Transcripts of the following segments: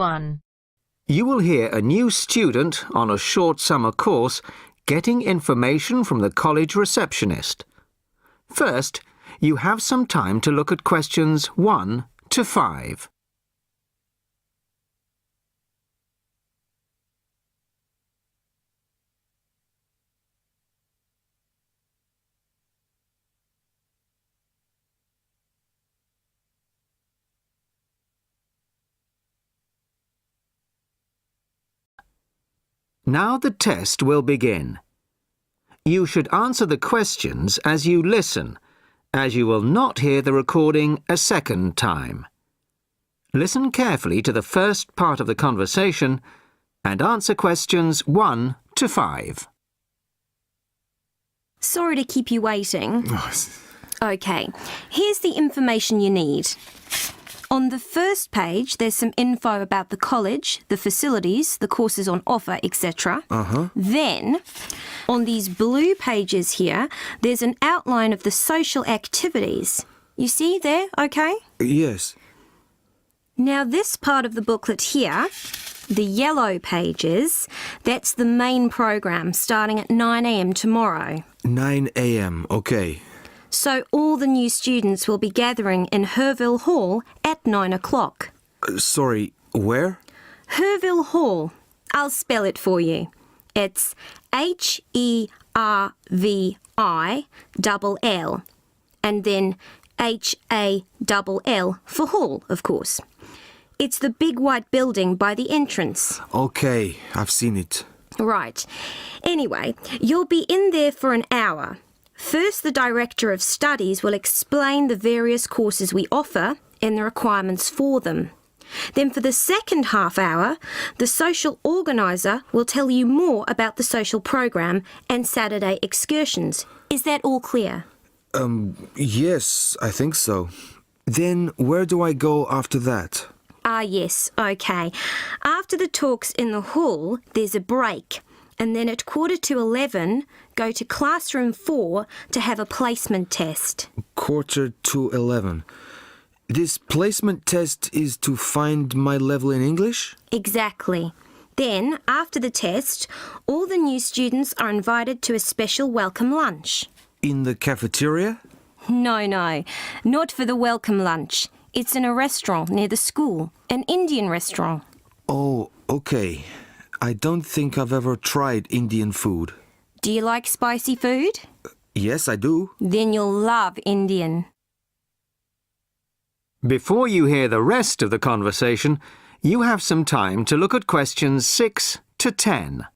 1. You will hear a new student on a short summer course getting information from the college receptionist. First, you have some time to look at questions 1 to 5. Now the test will begin. You should answer the questions as you listen, as you will not hear the recording a second time. Listen carefully to the first part of the conversation and answer questions 1 to 5. Sorry to keep you waiting. OK, here's the information you need. On the first page, there's some info about the college, the facilities, the courses on offer, etc. Then, on these blue pages here, there's an outline of the social activities. You see there, OK? Yes. Now, this part of the booklet here, the yellow pages, that's the main program starting at 9 a.m. tomorrow. 9 a.m., OK. So all the new students will be gathering in Herville Hall at 9 o'clock. Sorry, where? Herville Hall. I'll spell it for you. It's Hervill, and then HALL for hall, of course. It's the big white building by the entrance. OK, I've seen it. Right. Anyway, you'll be in there for an hour. First, the Director of Studies will explain the various courses we offer and the requirements for them. Then for the second half hour, the social organiser will tell you more about the social program and Saturday excursions. Is that all clear? Yes, I think so. Then where do I go after that? Yes, OK. After the talks in the hall, there's a break. And then at 11:15, go to classroom 4 to have a placement test. 11:45. This placement test is to find my level in English? Exactly. Then, after the test, all the new students are invited to a special welcome lunch. In the cafeteria? No, not for the welcome lunch. It's in a restaurant near the school, an Indian restaurant. Oh, OK. I don't think I've ever tried Indian food. Do you like spicy food? Yes, I do. Then you'll love Indian. Before you hear the rest of the conversation, you have some time to look at questions 6 to 10.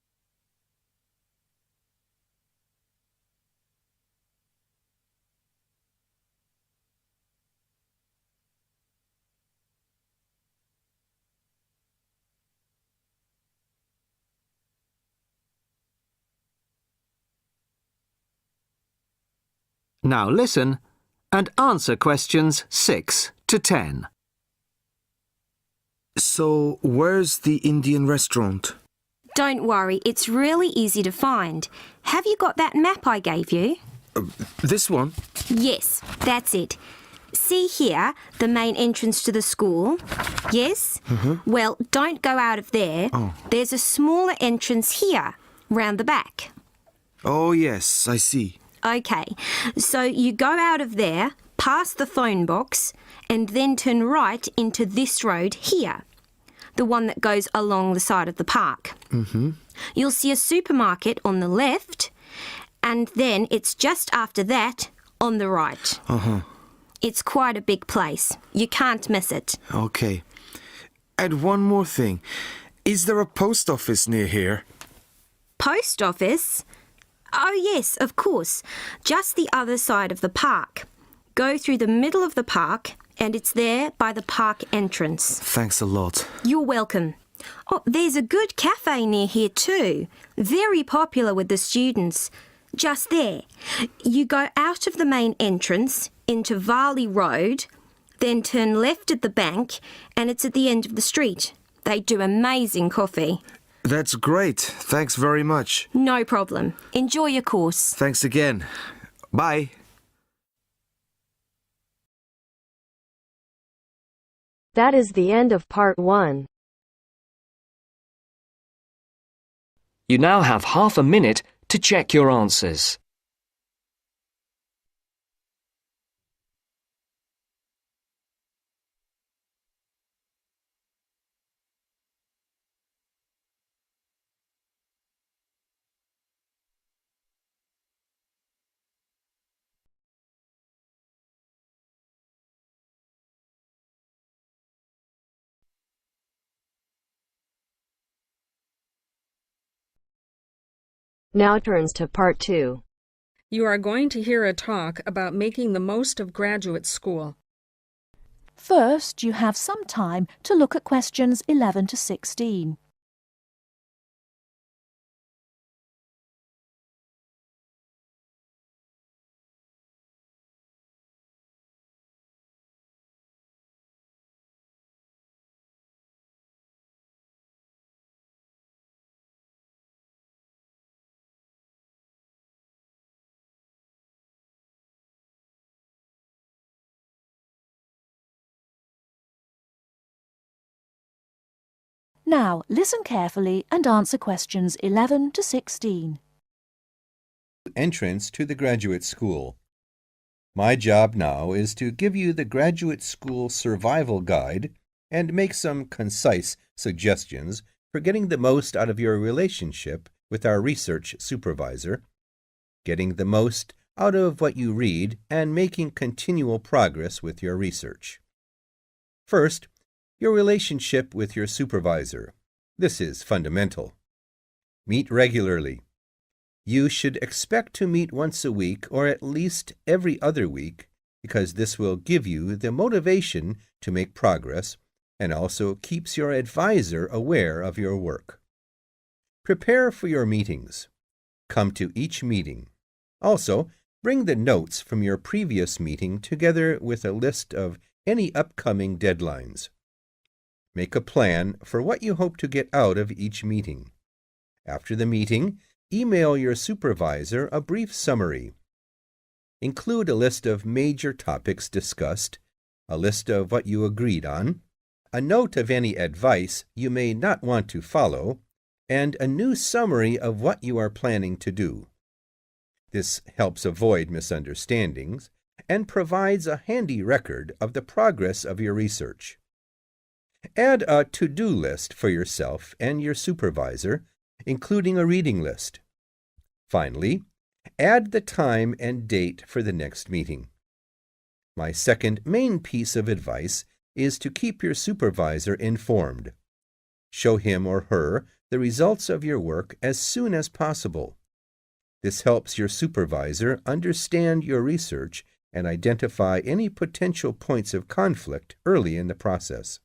Now listen and answer questions 6 to 10. So, where's the Indian restaurant? Don't worry, it's really easy to find. Have you got that map I gave you? This one? Yes, that's it. See here, the main entrance to the school? Yes? Well, don't go out of there. There's a smaller entrance here, round the back. Oh, yes, I see. OK, so you go out of there, past the phone box, and then turn right into this road here, the one that goes along the side of the park. You'll see a supermarket on the left, and then it's just after that on the right. It's quite a big place. You can't miss it. OK. And one more thing. Is there a post office near here? Post office? Oh, yes, of course. Just the other side of the park. Go through the middle of the park, and it's there by the park entrance. Thanks a lot. You're welcome. Oh, there's a good cafe near here too. Very popular with the students. Just there. You go out of the main entrance into Varley Road, then turn left at the bank, and it's at the end of the street. They do amazing coffee. That's great. Thanks very much. No problem. Enjoy your course. Thanks again. Bye. That is the end of part 1. You now have half a minute to check your answers. Now turns to Part 2. You are going to hear a talk about making the most of graduate school. First, you have some time to look at questions 11 to 16. Now, listen carefully and answer questions 11 to 16. Entrance to the graduate school. My job now is to give you the graduate school survival guide and make some concise suggestions for getting the most out of your relationship with our research supervisor, getting the most out of what you read, and making continual progress with your research. First, your relationship with your supervisor. This is fundamental. Meet regularly. You should expect to meet once a week or at least every other week because this will give you the motivation to make progress and also keeps your advisor aware of your work. Prepare for your meetings. Come to each meeting. Also, bring the notes from your previous meeting together with a list of any upcoming deadlines. Make a plan for what you hope to get out of each meeting. After the meeting, email your supervisor a brief summary. Include a list of major topics discussed, a list of what you agreed on, a note of any advice you may not want to follow, and a new summary of what you are planning to do. This helps avoid misunderstandings and provides a handy record of the progress of your research. Add a to-do list for yourself and your supervisor, including a reading list. Finally, add the time and date for the next meeting. My second main piece of advice is to keep your supervisor informed. Show him or her the results of your work as soon as possible. This helps your supervisor understand your research and identify any potential points of conflict early in the process.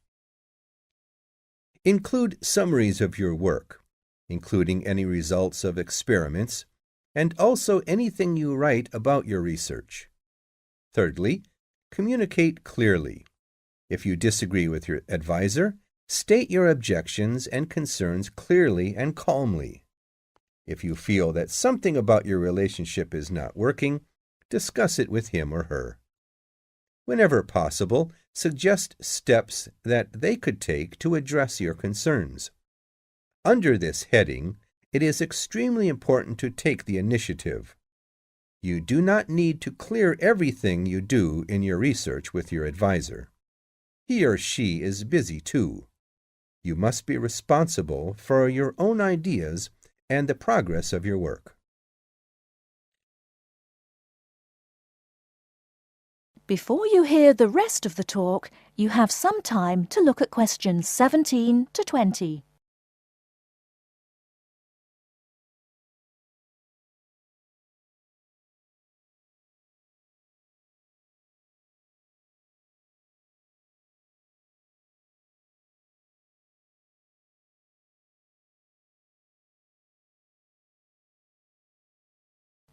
Include summaries of your work, including any results of experiments, and also anything you write about your research. Thirdly, communicate clearly. If you disagree with your advisor, state your objections and concerns clearly and calmly. If you feel that something about your relationship is not working, discuss it with him or her. Whenever possible, suggest steps that they could take to address your concerns. Under this heading, it is extremely important to take the initiative. You do not need to clear everything you do in your research with your advisor. He or she is busy too. You must be responsible for your own ideas and the progress of your work. Before you hear the rest of the talk, you have some time to look at questions 17 to 20.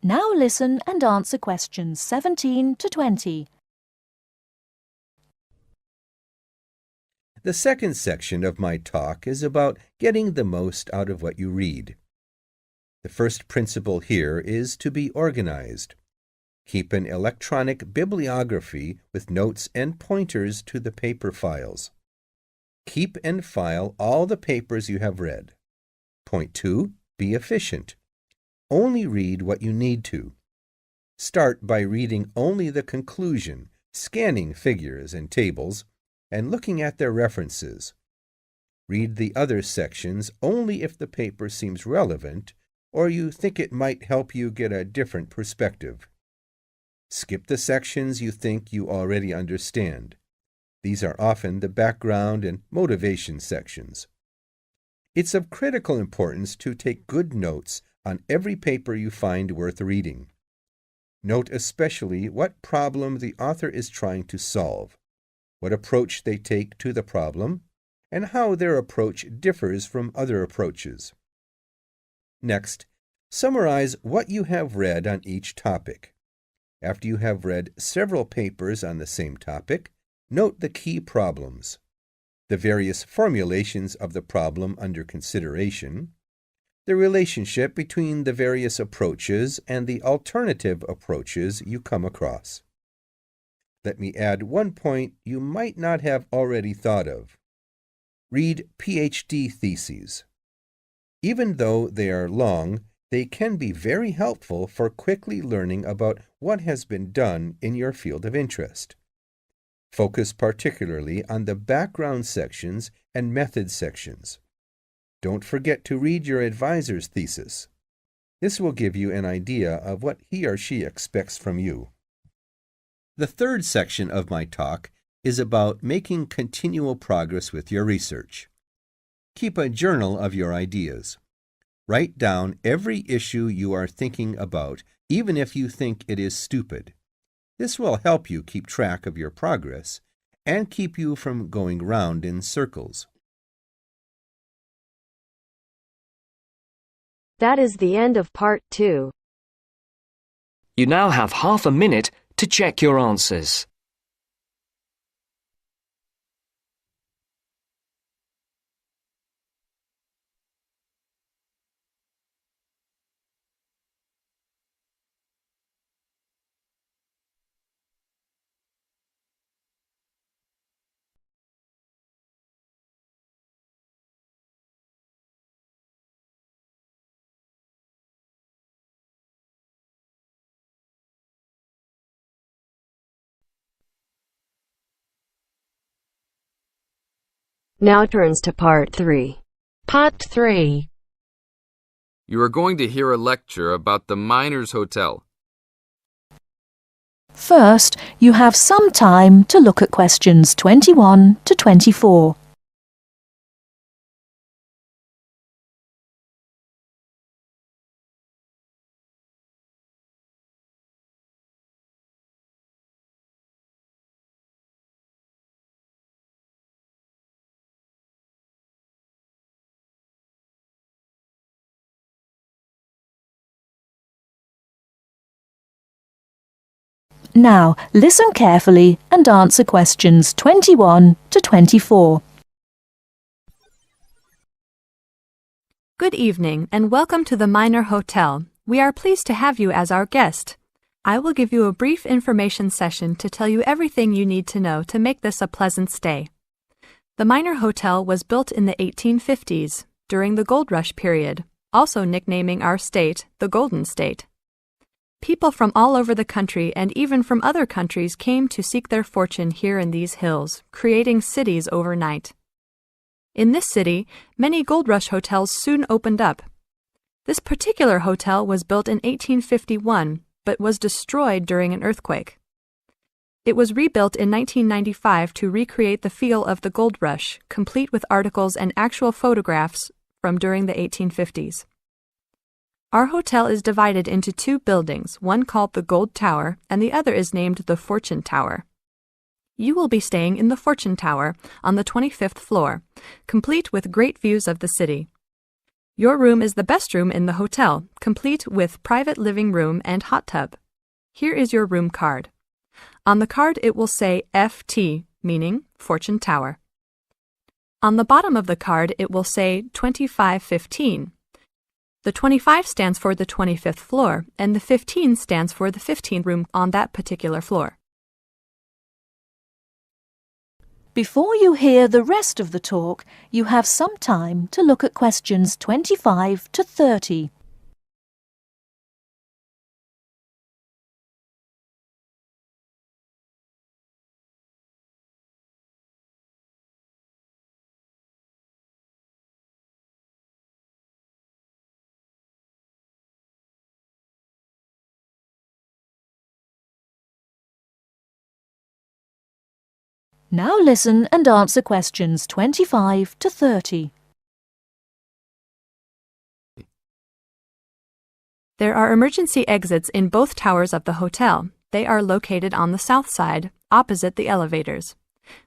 Now listen and answer questions 17 to 20. The second section of my talk is about getting the most out of what you read. The first principle here is to be organized. Keep an electronic bibliography with notes and pointers to the paper files. Keep and file all the papers you have read. Point 2. Be efficient. Only read what you need to. Start by reading only the conclusion, scanning figures and tables, and looking at their references. Read the other sections only if the paper seems relevant or you think it might help you get a different perspective. Skip the sections you think you already understand. These are often the background and motivation sections. It's of critical importance to take good notes on every paper you find worth reading. Note especially what problem the author is trying to solve, what approach they take to the problem, and how their approach differs from other approaches. Next, summarize what you have read on each topic. After you have read several papers on the same topic, note the key problems, the various formulations of the problem under consideration, the relationship between the various approaches and the alternative approaches you come across. Let me add one point you might not have already thought of. Read PhD theses. Even though they are long, they can be very helpful for quickly learning about what has been done in your field of interest. Focus particularly on the background sections and method sections. Don't forget to read your advisor's thesis. This will give you an idea of what he or she expects from you. The third section of my talk is about making continual progress with your research. Keep a journal of your ideas. Write down every issue you are thinking about, even if you think it is stupid. This will help you keep track of your progress and keep you from going round in circles. That is the end of part 2. You now have half a minute to check your answers. Now turns to part 3. Part 3. You are going to hear a lecture about the Miners Hotel. First, you have some time to look at questions 21 to 24. Now, listen carefully and answer questions 21 to 24. Good evening and welcome to the Miner Hotel. We are pleased to have you as our guest. I will give you a brief information session to tell you everything you need to know to make this a pleasant stay. The Miner Hotel was built in the 1850s, during the Gold Rush period, also nicknaming our state the Golden State. People from all over the country and even from other countries came to seek their fortune here in these hills, creating cities overnight. In this city, many gold rush hotels soon opened up. This particular hotel was built in 1851, but was destroyed during an earthquake. It was rebuilt in 1995 to recreate the feel of the gold rush, complete with articles and actual photographs from during the 1850s. Our hotel is divided into 2 buildings, one called the Gold Tower and the other is named the Fortune Tower. You will be staying in the Fortune Tower on the 25th floor, complete with great views of the city. Your room is the best room in the hotel, complete with private living room and hot tub. Here is your room card. On the card it will say FT, meaning Fortune Tower. On the bottom of the card it will say 2515. The 25 stands for the 25th floor, and the 15 stands for the 15th room on that particular floor. Before you hear the rest of the talk, you have some time to look at questions 25 to 30. Now listen and answer questions 25 to 30. There are emergency exits in both towers of the hotel. They are located on the south side, opposite the elevators.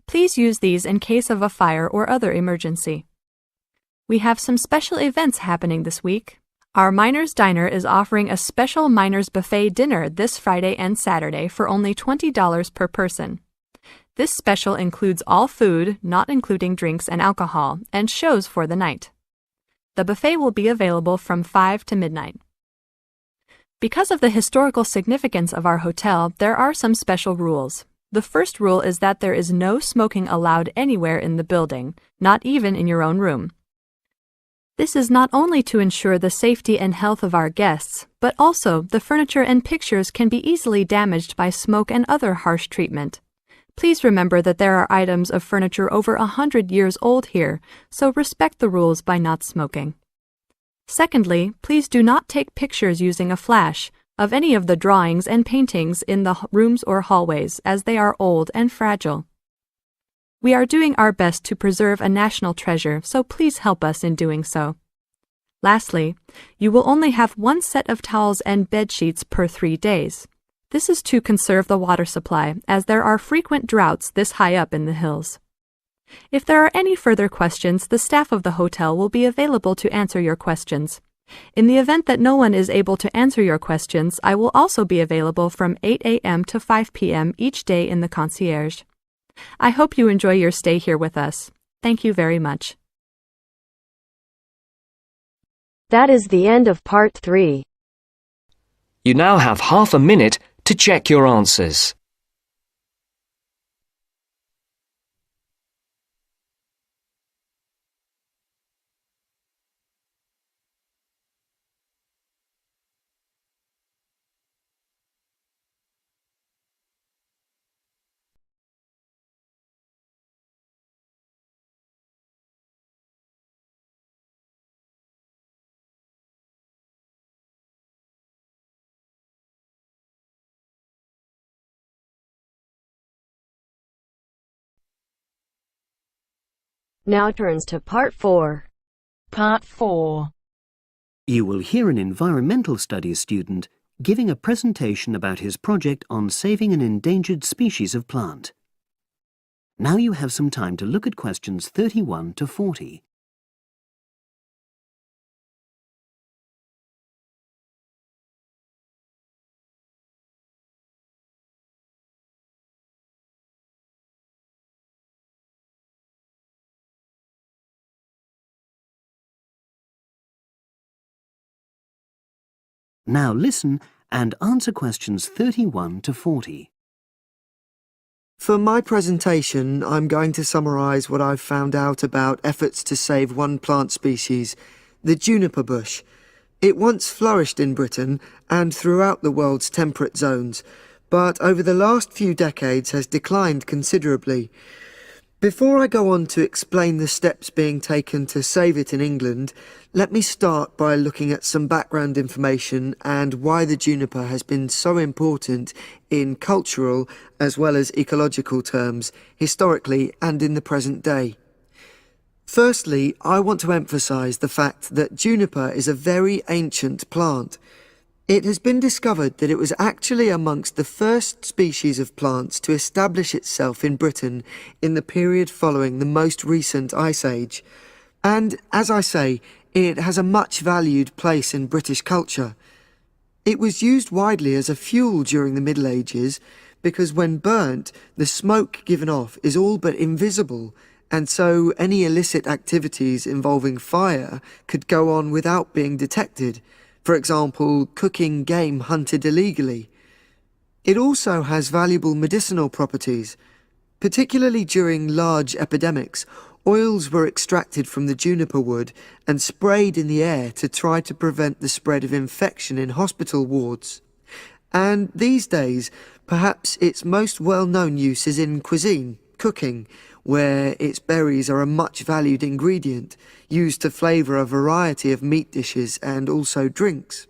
Please use these in case of a fire or other emergency. We have some special events happening this week. Our Miners Diner is offering a special Miners Buffet dinner this Friday and Saturday for only $20 per person. This special includes all food, not including drinks and alcohol, and shows for the night. The buffet will be available from 5 to midnight. Because of the historical significance of our hotel, there are some special rules. The first rule is that there is no smoking allowed anywhere in the building, not even in your own room. This is not only to ensure the safety and health of our guests, but also the furniture and pictures can be easily damaged by smoke and other harsh treatment. Please remember that there are items of furniture over 100 years old here, so respect the rules by not smoking. Secondly, please do not take pictures using a flash of any of the drawings and paintings in the rooms or hallways, as they are old and fragile. We are doing our best to preserve a national treasure, so please help us in doing so. Lastly, you will only have one set of towels and bed sheets per 3 days. This is to conserve the water supply, as there are frequent droughts this high up in the hills. If there are any further questions, the staff of the hotel will be available to answer your questions. In the event that no one is able to answer your questions, I will also be available from 8 a.m. to 5 p.m. each day in the concierge. I hope you enjoy your stay here with us. Thank you very much. That is the end of part 3. You now have half a minute to check your answers. Now turns to part 4. Part 4. You will hear an environmental studies student giving a presentation about his project on saving an endangered species of plant. Now you have some time to look at questions 31 to 40. Now listen and answer questions 31 to 40. For my presentation, I'm going to summarise what I've found out about efforts to save one plant species, the juniper bush. It once flourished in Britain and throughout the world's temperate zones, but over the last few decades has declined considerably. Before I go on to explain the steps being taken to save it in England, let me start by looking at some background information and why the juniper has been so important in cultural as well as ecological terms, historically and in the present day. Firstly, I want to emphasise the fact that juniper is a very ancient plant. It has been discovered that it was actually amongst the first species of plants to establish itself in Britain in the period following the most recent Ice Age. And, as I say, it has a much valued place in British culture. It was used widely as a fuel during the Middle Ages because when burnt, the smoke given off is all but invisible, and so any illicit activities involving fire could go on without being detected. For example, cooking game hunted illegally. It also has valuable medicinal properties. Particularly during large epidemics, oils were extracted from the juniper wood and sprayed in the air to try to prevent the spread of infection in hospital wards. And these days, perhaps its most well-known use is in cuisine, cooking, where its berries are a much valued ingredient, used to flavour a variety of meat dishes and also drinks.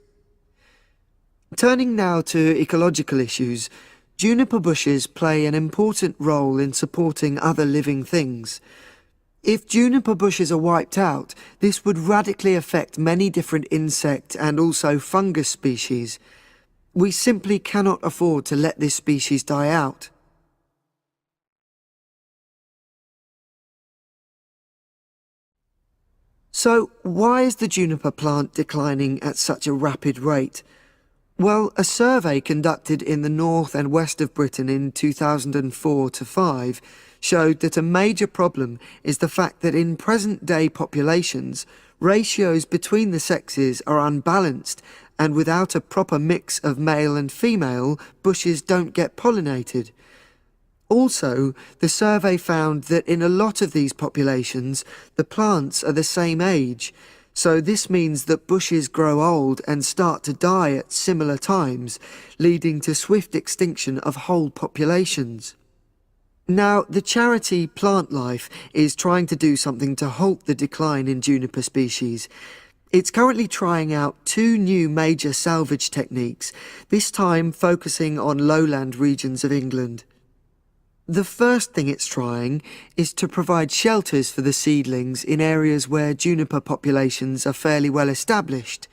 Turning now to ecological issues, juniper bushes play an important role in supporting other living things. If juniper bushes are wiped out, this would radically affect many different insect and also fungus species. We simply cannot afford to let this species die out. So, why is the juniper plant declining at such a rapid rate? Well, a survey conducted in the north and west of Britain in 2004-5 showed that a major problem is the fact that in present-day populations, ratios between the sexes are unbalanced, and without a proper mix of male and female, bushes don't get pollinated. Also, the survey found that in a lot of these populations, the plants are the same age, so this means that bushes grow old and start to die at similar times, leading to swift extinction of whole populations. Now, the charity Plant Life is trying to do something to halt the decline in juniper species. It's currently trying out 2 new major salvage techniques, this time focusing on lowland regions of England. The first thing it's trying is to provide shelters for the seedlings in areas where juniper populations are fairly well established.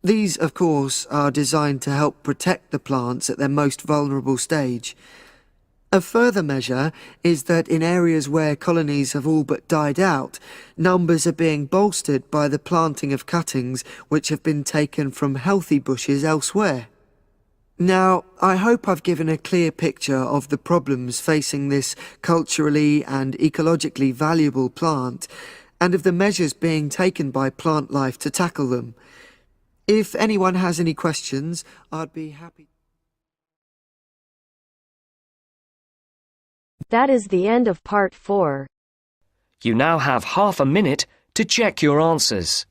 These, of course, are designed to help protect the plants at their most vulnerable stage. A further measure is that in areas where colonies have all but died out, numbers are being bolstered by the planting of cuttings which have been taken from healthy bushes elsewhere. Now, I hope I've given a clear picture of the problems facing this culturally and ecologically valuable plant, and of the measures being taken by Plant Life to tackle them. If anyone has any questions, I'd be happy. That is the end of part 4. You now have half a minute to check your answers.